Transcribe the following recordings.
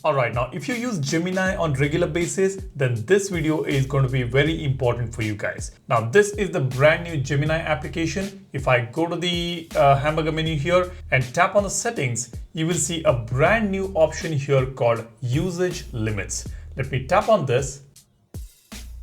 Alright, now if you use Gemini on regular basis, then this video is going to be very important for you guys. Now this is the brand new Gemini application. If I go to the hamburger menu here and tap on the settings, you will see a brand new option here called usage limits. Let me tap on this.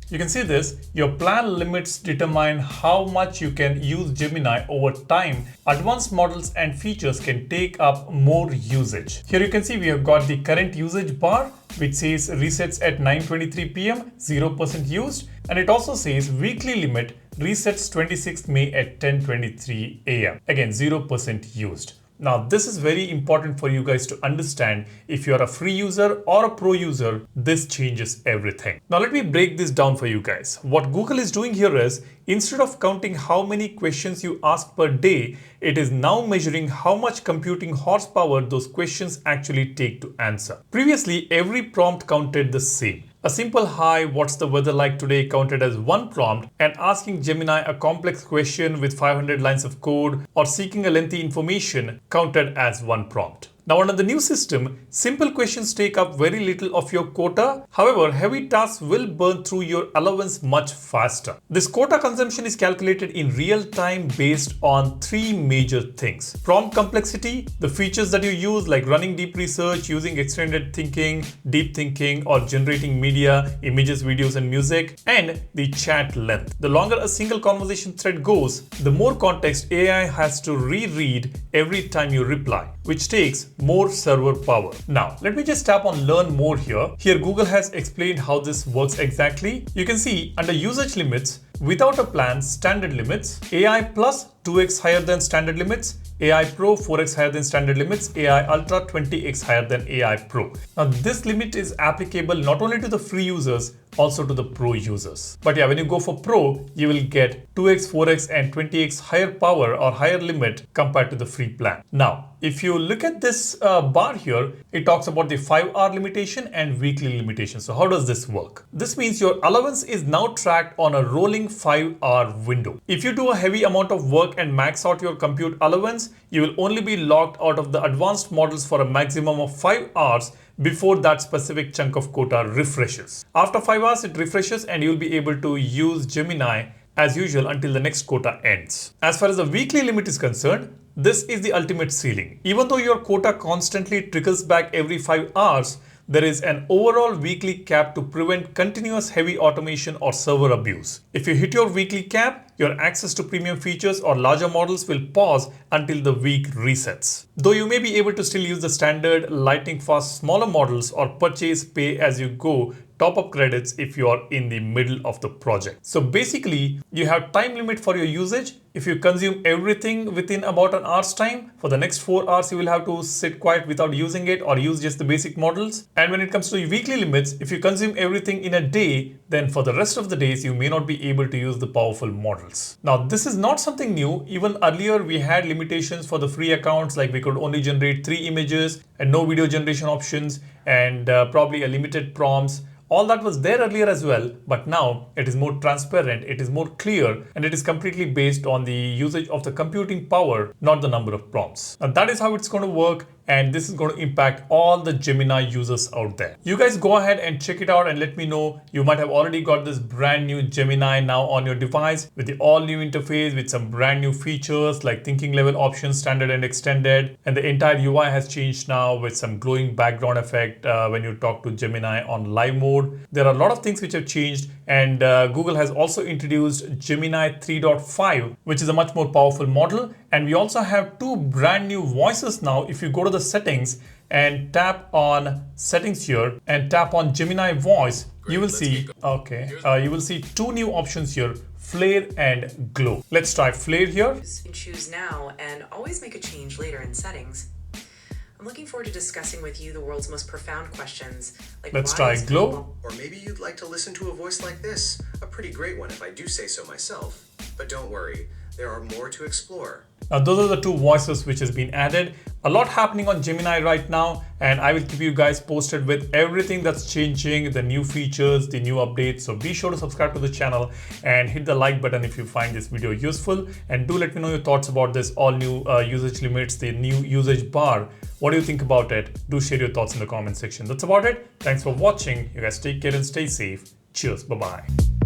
You can see this, your plan limits determine how much you can use Gemini over time. Advanced models and features can take up more usage. Here you can see we have got the current usage bar, which says resets at 9:23 p.m, 0% used. And it also says weekly limit resets 26th May at 10:23 a.m. Again, 0% used. Now, this is very important for you guys to understand. If you're a free user or a pro user, this changes everything. Now, let me break this down for you guys. What Google is doing here is, instead of counting how many questions you ask per day, it is now measuring how much computing horsepower those questions actually take to answer. Previously, every prompt counted the same. A simple "Hi, what's the weather like today" counted as one prompt, and asking Gemini a complex question with 500 lines of code or seeking a lengthy information counted as one prompt. Now, under the new system, simple questions take up very little of your quota. However, heavy tasks will burn through your allowance much faster. This quota consumption is calculated in real time based on three major things: prompt complexity, the features that you use like running deep research, using extended thinking, deep thinking, or generating media, images, videos, and music, and the chat length. The longer a single conversation thread goes, the more context AI has to reread every time you reply, which takes more server power. Now, let me just tap on learn more here. Here, Google has explained how this works exactly. You can see under usage limits, without a plan, standard limits, AI plus 2x higher than standard limits, AI Pro 4x higher than standard limits, AI Ultra 20x higher than AI Pro. Now, this limit is applicable not only to the free users, also to the pro users. But yeah, when you go for pro, you will get 2x, 4x and 20x higher power or higher limit compared to the free plan. Now, if you look at this bar here, it talks about the 5-hour limitation and weekly limitation. So how does this work? This means your allowance is now tracked on a rolling 5-hour window. If you do a heavy amount of work and max out your compute allowance, you will only be locked out of the advanced models for a maximum of 5 hours before that specific chunk of quota refreshes. After 5 hours, it refreshes and you'll be able to use Gemini as usual until the next quota ends. As far as the weekly limit is concerned, this is the ultimate ceiling. Even though your quota constantly trickles back every 5 hours, there is an overall weekly cap to prevent continuous heavy automation or server abuse. If you hit your weekly cap, your access to premium features or larger models will pause until the week resets. Though you may be able to still use the standard lightning fast smaller models or purchase pay as you go top up credits if you are in the middle of the project. So basically, you have time limit for your usage. If you consume everything within about an hour's time, for the next 4 hours, you will have to sit quiet without using it or use just the basic models. And when it comes to weekly limits, if you consume everything in a day, then for the rest of the days, you may not be able to use the powerful models. Now, this is not something new. Even earlier, we had limitations for the free accounts, like we could only generate 3 images and no video generation options and probably a limited prompts. All that was there earlier as well, but now it is more transparent, it is more clear, and it is completely based on the usage of the computing power, not the number of prompts. And that is how it's going to work. And this is going to impact all the Gemini users out there. You guys go ahead and check it out and let me know. You might have already got this brand new Gemini now on your device with the all new interface with some brand new features like thinking level options, standard and extended. And the entire UI has changed now with some glowing background effect when you talk to Gemini on live mode. There are a lot of things which have changed, and Google has also introduced Gemini 3.5, which is a much more powerful model. And we also have 2 brand new voices now. If you go to the settings and tap on settings here and tap on Gemini voice, you will see, you will see 2 new options here, flare and glow. Let's try flare here. Choose now and always make a change later in settings. I'm looking forward to discussing with you the world's most profound questions. Like let's try glow. Or maybe you'd like to listen to a voice like this. A pretty great one if I do say so myself. But don't worry, There are more to explore. Now, those are the two voices which has been added. A lot happening on Gemini right now, and I will keep you guys posted with everything that's changing, the new features, the new updates. So be sure to subscribe to the channel and hit the like button if you find this video useful. And do let me know your thoughts about this all new usage limits, the new usage bar. What do you think about it? Do share your thoughts in the comment section. That's about it. Thanks for watching. You guys take care and stay safe. Cheers. Bye-bye.